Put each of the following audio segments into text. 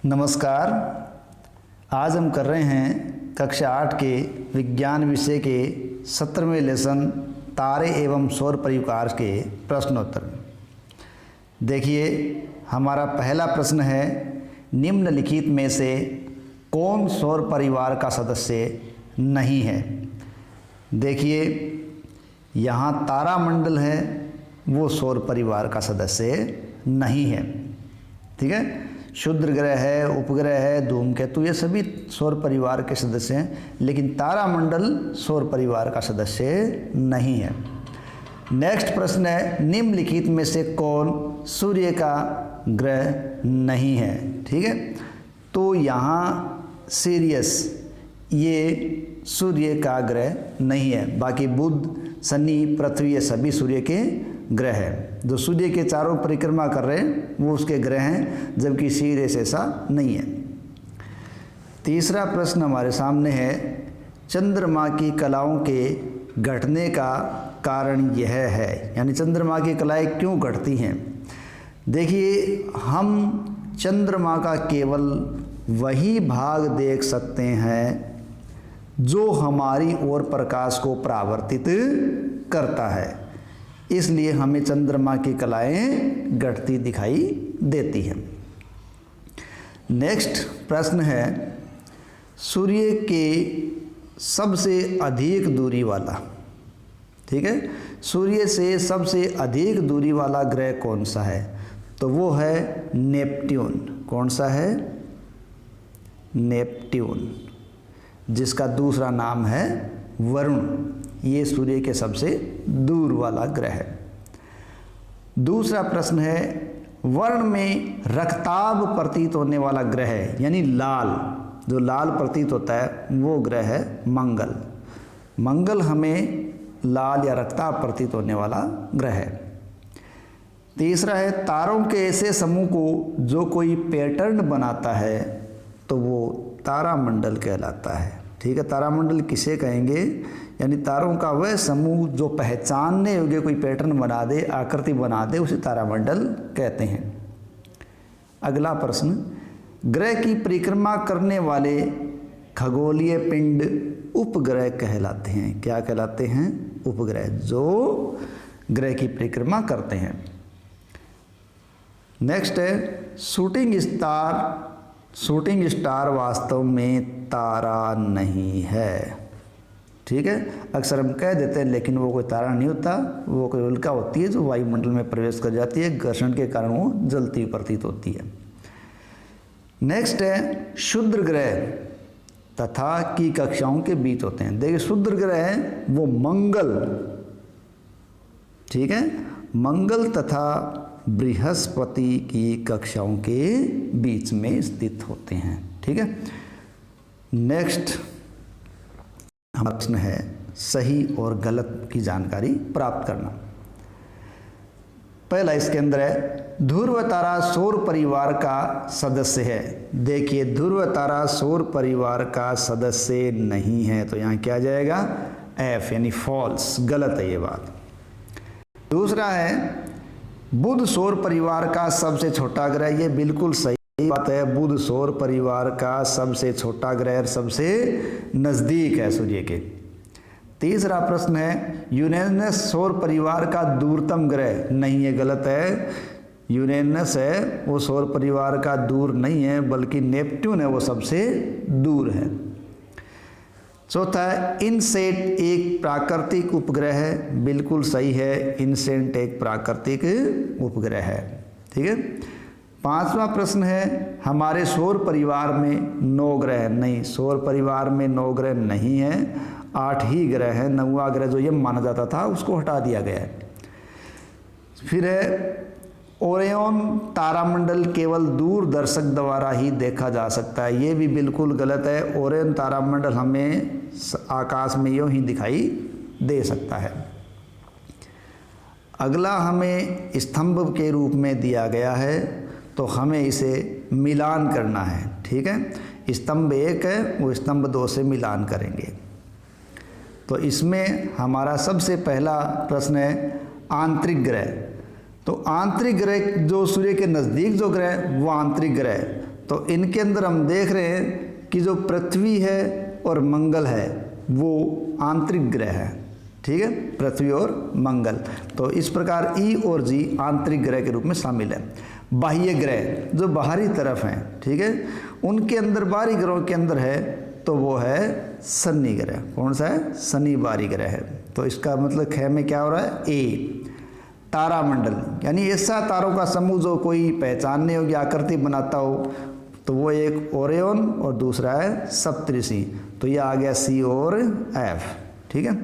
नमस्कार। आज हम कर रहे हैं कक्षा 8 के विज्ञान विषय के 17वें लेसन तारे एवं सौर परिवार के प्रश्नोत्तर। देखिए, हमारा पहला प्रश्न है, निम्नलिखित में से कौन सौर परिवार का सदस्य नहीं है। देखिए, यहाँ तारामंडल है, वो सौर परिवार का सदस्य नहीं है। ठीक है, क्षुद्र ग्रह है, उपग्रह है, धूमकेतु, ये सभी सौर परिवार के सदस्य हैं, लेकिन तारामंडल सौर परिवार का सदस्य नहीं है। नेक्स्ट प्रश्न है, निम्नलिखित में से कौन सूर्य का ग्रह नहीं है। ठीक है, तो यहाँ सीरियस ये सूर्य का ग्रह नहीं है। बाकी बुध, शनि, पृथ्वी ये सभी सूर्य के ग्रह हैं। जो सूर्य के चारों परिक्रमा कर रहे हैं वो उसके ग्रह हैं, जबकि सीरियस ऐसा नहीं है। तीसरा प्रश्न हमारे सामने है, चंद्रमा की कलाओं के घटने का कारण यह है, यानी चंद्रमा की कलाएं क्यों घटती हैं। देखिए, हम चंद्रमा का केवल वही भाग देख सकते हैं जो हमारी ओर प्रकाश को परावर्तित करता है, इसलिए हमें चंद्रमा की कलाएं घटती दिखाई देती हैं। नेक्स्ट प्रश्न है, सूर्य के सबसे अधिक दूरी वाला, ठीक है, सूर्य से सबसे अधिक दूरी वाला ग्रह कौन सा है, तो वो है नेपट्यून। कौन सा है? नेपट्यून, जिसका दूसरा नाम है वरुण। ये सूर्य के सबसे दूर वाला ग्रह है। दूसरा प्रश्न है, वर्ण में रक्ताभ प्रतीत होने वाला ग्रह है, यानी लाल, जो लाल प्रतीत होता है वो ग्रह है मंगल। मंगल हमें लाल या रक्ताभ प्रतीत होने वाला ग्रह है। तीसरा है, तारों के ऐसे समूह को जो कोई पैटर्न बनाता है तो वो तारामंडल कहलाता है। ठीक है, तारामंडल किसे कहेंगे, यानी तारों का वह समूह जो पहचानने योग्य कोई पैटर्न बना दे, आकृति बना दे, उसे तारामंडल कहते हैं। अगला प्रश्न, ग्रह की परिक्रमा करने वाले खगोलीय पिंड उपग्रह कहलाते हैं। क्या कहलाते हैं? उपग्रह, जो ग्रह की परिक्रमा करते हैं। नेक्स्ट है, शूटिंग स्टार वास्तव में तारा नहीं है। ठीक है, अक्सर हम कह देते हैं, लेकिन वो कोई तारा नहीं होता, वो कोई उल्का होती है जो वायुमंडल में प्रवेश कर जाती है, घर्षण के कारण वो जलती हुई प्रतीत होती है। नेक्स्ट है, क्षुद्र ग्रह तथा की कक्षाओं के बीच होते हैं। देखिए, क्षुद्र ग्रह है वो मंगल, ठीक है, मंगल तथा बृहस्पति की कक्षाओं के बीच में स्थित होते हैं। ठीक है, नेक्स्ट हमारा प्रश्न है, सही और गलत की जानकारी प्राप्त करना। पहला इसके अंदर है, ध्रुव तारा सौर परिवार का सदस्य है। देखिए, ध्रुव तारा सौर परिवार का सदस्य नहीं है, तो यहाँ क्या जाएगा? एफ, यानी फॉल्स, गलत है ये बात। दूसरा है, बुध सौर परिवार का सबसे छोटा ग्रह। ये बिल्कुल सही बात है, बुध सौर परिवार का सबसे छोटा ग्रह, सबसे नजदीक है सूर्य के। तीसरा प्रश्न है, यूरेनस सौर परिवार का दूरतम ग्रह नहीं है। गलत है, यूरेनस है वो सौर परिवार का दूर नहीं है, बल्कि नेपट्यून है वो सबसे दूर है। चौथा है, इनसेट एक प्राकृतिक उपग्रह है। बिल्कुल सही है, इनसेट एक प्राकृतिक उपग्रह है। ठीक है। पांचवा प्रश्न है, हमारे सौर परिवार में 9 ग्रह नहीं। सौर परिवार में 9 ग्रह नहीं है, 8 ही ग्रह है। 9वां ग्रह जो ये माना जाता था उसको हटा दिया गया है। फिर है, ओरियन तारामंडल केवल दूरदर्शक द्वारा ही देखा जा सकता है। ये भी बिल्कुल गलत है, ओरियन तारामंडल हमें आकाश में यूं ही दिखाई दे सकता है। अगला हमें स्तंभ के रूप में दिया गया है, तो हमें इसे मिलान करना है। ठीक है, स्तंभ 1 है, वो स्तंभ 2 से मिलान करेंगे। तो इसमें हमारा सबसे पहला प्रश्न है, आंतरिक ग्रह। तो आंतरिक ग्रह जो सूर्य के नज़दीक जो ग्रह वो आंतरिक ग्रह, तो इनके अंदर हम देख रहे हैं कि जो पृथ्वी है और मंगल है वो आंतरिक ग्रह है, ठीक है, पृथ्वी और मंगल। तो इस प्रकार ई और जी आंतरिक ग्रह के रूप में शामिल है। बाह्य ग्रह जो बाहरी तरफ हैं, ठीक है, उनके अंदर बाहरी ग्रहों के अंदर है तो वो है शनि ग्रह। कौन सा है? शनि बाहरी ग्रह है। तो इसका मतलब ख में क्या हो रहा है? ए। तारामंडल यानी ऐसा तारों का समूह जो कोई पहचानने योग्य आकृति बनाता हो, तो वो एक ओरियन और दूसरा है सप्तऋषि। तो ये आ गया सी और एफ, ठीक है।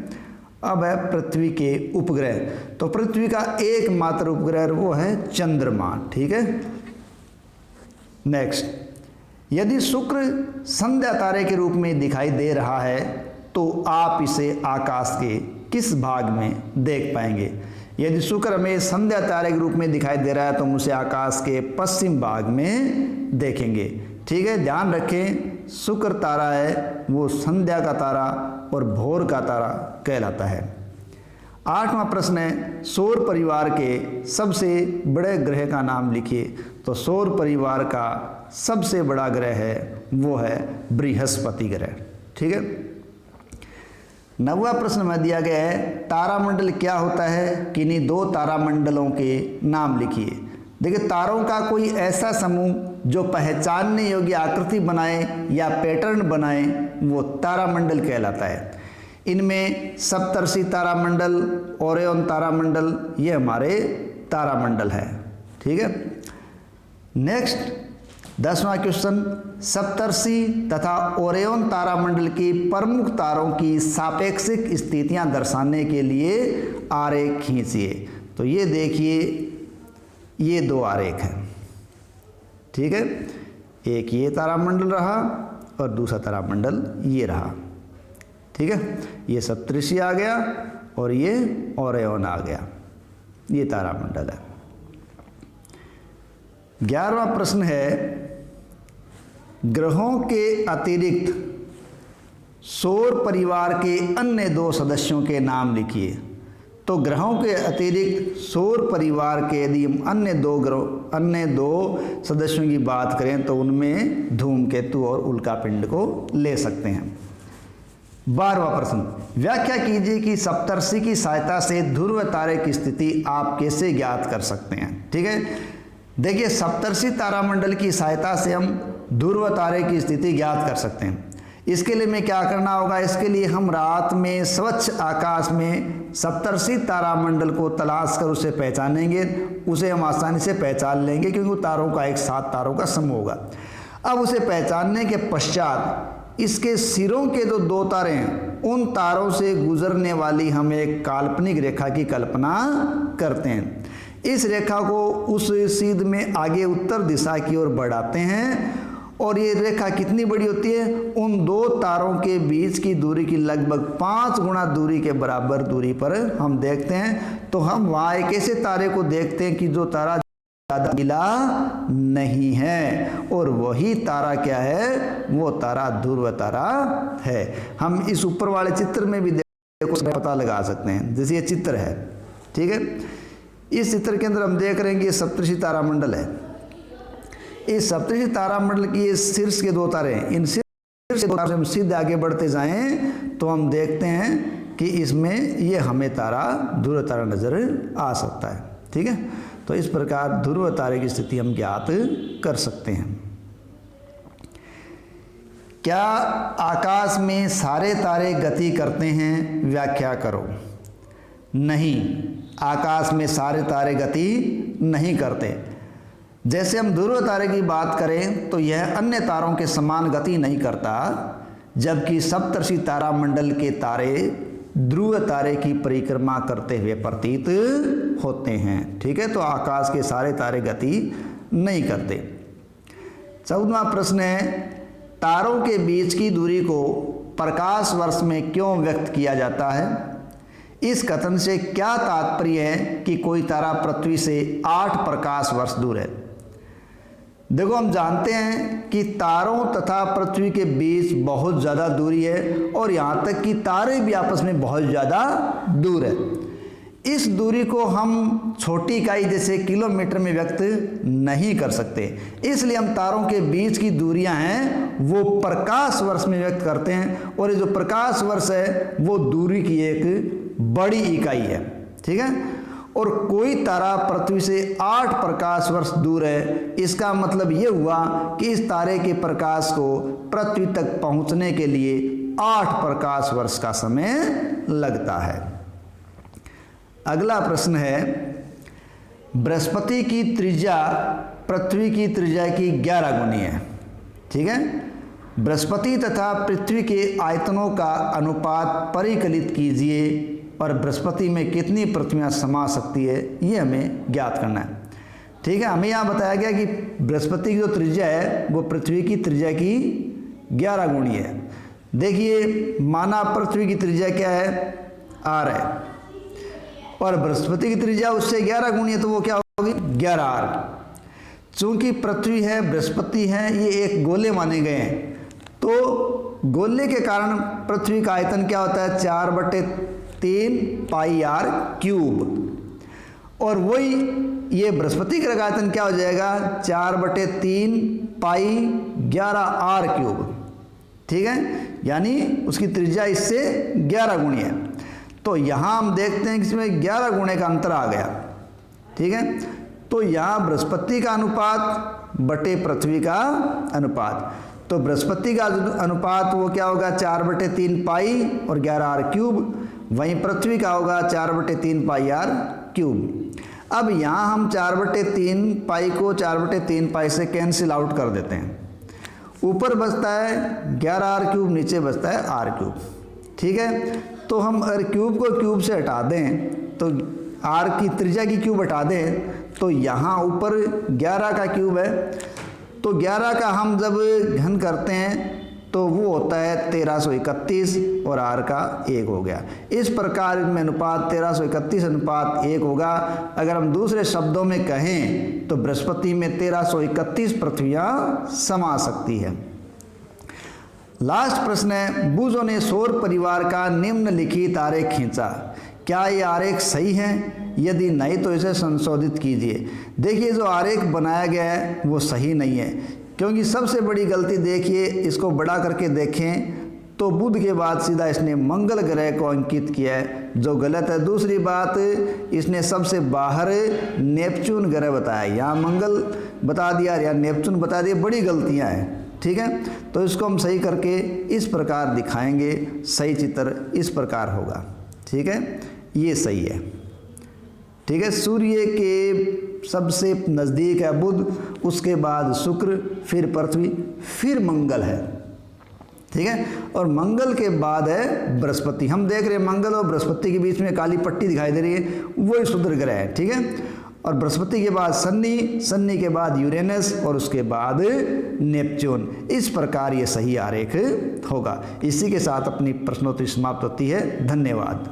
अब है पृथ्वी के उपग्रह। तो पृथ्वी का एकमात्र उपग्रह वो है चंद्रमा, ठीक है। नेक्स्ट, यदि शुक्र संध्या तारे के रूप में दिखाई दे रहा है तो आप इसे आकाश के किस भाग में देख पाएंगे? यदि शुक्र हमें संध्या तारे के रूप में दिखाई दे रहा है तो हम उसे आकाश के पश्चिम भाग में देखेंगे, ठीक है। ध्यान रखें, शुक्र तारा है वो संध्या का तारा और भोर का तारा कहलाता है। 8वां प्रश्न है, सौर परिवार के सबसे बड़े ग्रह का नाम लिखिए। तो सौर परिवार का सबसे बड़ा ग्रह है वो है बृहस्पति ग्रह, ठीक है। 9वां प्रश्न में दिया गया है, तारामंडल क्या होता है? किन्हीं दो तारामंडलों के नाम लिखिए। देखिए, तारों का कोई ऐसा समूह जो पहचानने योग्य आकृति बनाए या पैटर्न बनाए वो तारामंडल कहलाता है। इनमें सप्तर्षि तारामंडल, ओरियन तारामंडल, ये हमारे तारामंडल है, ठीक है। नेक्स्ट 10वां क्वेश्चन, सप्तर्षि तथा ओरियन तारामंडल की प्रमुख तारों की सापेक्षिक स्थितियां दर्शाने के लिए आरेख खींचिए। तो ये देखिए, ये दो आरेख हैं, ठीक है। एक ये तारामंडल रहा और दूसरा तारामंडल ये रहा, ठीक है। ये सप्तऋषि आ गया और ये ओरियन आ गया, ये तारामंडल है। 11वां प्रश्न है, ग्रहों के अतिरिक्त सौर परिवार के अन्य दो सदस्यों के नाम लिखिए। तो ग्रहों के अतिरिक्त सौर परिवार के यदि हम अन्य दो सदस्यों की बात करें तो उनमें धूमकेतु और उल्कापिंड को ले सकते हैं। 12वां प्रश्न, व्याख्या कीजिए कि सप्तर्षि की सहायता से ध्रुव तारे की स्थिति आप कैसे ज्ञात कर सकते हैं, ठीक है। देखिए, सप्तर्षि तारामंडल की सहायता से हम ध्रुव तारे की स्थिति ज्ञात कर सकते हैं। इसके लिए हमें क्या करना होगा? इसके लिए हम रात में स्वच्छ आकाश में सप्तर्षि तारामंडल को तलाश कर उसे पहचानेंगे, उसे हम आसानी से पहचान लेंगे क्योंकि वो तारों का एक 7 तारों का समूह होगा। अब उसे पहचानने के पश्चात इसके सिरों के जो 2 तारे हैं उन तारों से गुजरने वाली हम एक काल्पनिक रेखा की कल्पना करते हैं। इस रेखा को उस सीध में आगे उत्तर दिशा की ओर बढ़ाते हैं और ये रेखा कितनी बड़ी होती है? उन 2 तारों के बीच की दूरी की लगभग 5 गुना दूरी के बराबर दूरी पर हम देखते हैं। तो हम वहाँ एक ऐसे तारे को देखते हैं कि जो तारा ज़्यादा नीला नहीं है और वही तारा क्या है? वो तारा ध्रुव तारा है। हम इस ऊपर वाले चित्र में भी देखो पता लगा सकते हैं, जैसे ये चित्र है, ठीक है। इस चित्र के अंदर हम देख रहे हैं कि ये सप्तऋषि तारामंडल है। इस सप्तऋषि तारामंडल की ये शीर्ष के 2 तारे हैं। इन शीर्ष के 2 तारे से हम सीधे आगे बढ़ते जाएं तो हम देखते हैं कि इसमें ये हमें तारा ध्रुव तारा नजर आ सकता है, ठीक है। तो इस प्रकार ध्रुव तारे की स्थिति हम ज्ञात कर सकते हैं। क्या आकाश में सारे तारे गति करते हैं? व्याख्या करो। नहीं, आकाश में सारे तारे गति नहीं करते। जैसे हम ध्रुव तारे की बात करें तो यह अन्य तारों के समान गति नहीं करता, जबकि सप्तर्षि तारामंडल के तारे ध्रुव तारे की परिक्रमा करते हुए प्रतीत होते हैं, ठीक है। तो आकाश के सारे तारे गति नहीं करते। 14वां प्रश्न है, तारों के बीच की दूरी को प्रकाश वर्ष में क्यों व्यक्त किया जाता है? इस कथन से क्या तात्पर्य है कि कोई तारा पृथ्वी से 8 प्रकाश वर्ष दूर है? देखो, हम जानते हैं कि तारों तथा पृथ्वी के बीच बहुत ज़्यादा दूरी है और यहाँ तक कि तारे भी आपस में बहुत ज़्यादा दूर है। इस दूरी को हम छोटी इकाई जैसे किलोमीटर में व्यक्त नहीं कर सकते, इसलिए हम तारों के बीच की दूरियां हैं वो प्रकाश वर्ष में व्यक्त करते हैं, और ये जो प्रकाश वर्ष है वो दूरी की एक बड़ी इकाई है। ठीक है, और कोई तारा पृथ्वी से 8 प्रकाश वर्ष दूर है, इसका मतलब ये हुआ कि इस तारे के प्रकाश को पृथ्वी तक पहुंचने के लिए 8 प्रकाश वर्ष का समय लगता है। अगला प्रश्न है, बृहस्पति की त्रिज्या पृथ्वी की त्रिज्या की 11 गुनी है। ठीक है, बृहस्पति तथा पृथ्वी के आयतनों का अनुपात परिकलित कीजिए और बृहस्पति में कितनी पृथ्वियां समा सकती है, ये हमें ज्ञात करना है। ठीक है, हमें यहाँ बताया गया कि बृहस्पति की जो त्रिज्या है वो पृथ्वी की त्रिज्या की 11 गुनी है। देखिए, माना पृथ्वी की त्रिज्या क्या है, r है, और बृहस्पति की त्रिज्या उससे 11 गुनी है, तो वो क्या होगी, 11r। चूंकि पृथ्वी है, बृहस्पति है, ये एक गोले माने गए हैं, तो गोले के कारण पृथ्वी का आयतन क्या होता है, 4/3 πr क्यूब, और वही ये बृहस्पति का आयतन क्या हो जाएगा, 4/3 π11r क्यूब। ठीक है, यानी उसकी त्रिज्या इससे 11 गुनी है। तो यहाँ हम देखते हैं कि इसमें 11 गुणे का अंतर आ गया। ठीक है, तो यहाँ बृहस्पति का अनुपात बटे पृथ्वी का अनुपात, तो बृहस्पति का अनुपात वो क्या होगा, 4/3 पाई और 11r क्यूब, वहीं पृथ्वी का होगा 4/3 πr क्यूब। अब यहाँ हम 4/3 पाई को 4/3 पाई से कैंसिल आउट कर देते हैं, ऊपर बचता है 11r क्यूब, नीचे बचता है r क्यूब। ठीक है, तो हम अगर क्यूब को क्यूब से हटा दें तो r की त्रिज्या की क्यूब हटा दें, तो यहाँ ऊपर 11 का क्यूब है, तो 11 का हम जब घन करते हैं तो वो होता है 1331 और r का 1 हो गया। इस प्रकार इनमें अनुपात 1331 अनुपात 1 होगा। अगर हम दूसरे शब्दों में कहें तो बृहस्पति में 1331 पृथ्वियाँ समा सकती है। लास्ट प्रश्न है, बुजो ने सौर परिवार का निम्नलिखित आरेख खींचा, क्या ये आरेख सही है? यदि नहीं तो इसे संशोधित कीजिए। देखिए, जो आरेख बनाया गया है वो सही नहीं है, क्योंकि सबसे बड़ी गलती देखिए, इसको बड़ा करके देखें तो बुध के बाद सीधा इसने मंगल ग्रह को अंकित किया है, जो गलत है। दूसरी बात, इसने सबसे बाहर नेपच्यून ग्रह बताया, यहाँ मंगल बता दिया या नेपच्यून बता दिया, बड़ी गलतियाँ हैं। ठीक है, तो इसको हम सही करके इस प्रकार दिखाएंगे, सही चित्र इस प्रकार होगा। ठीक है, ये सही है। ठीक है, सूर्य के सबसे नज़दीक है बुध, उसके बाद शुक्र, फिर पृथ्वी, फिर मंगल है। ठीक है, और मंगल के बाद है बृहस्पति। हम देख रहे हैं मंगल और बृहस्पति के बीच में काली पट्टी दिखाई दे रही है, वही क्षुद्र ग्रह है। ठीक है, और बृहस्पति के बाद शनि, शनि के बाद यूरेनस और उसके बाद नेपच्यून। इस प्रकार ये सही आरेख होगा। इसी के साथ अपनी प्रश्नोत्तरी समाप्त होती है। धन्यवाद।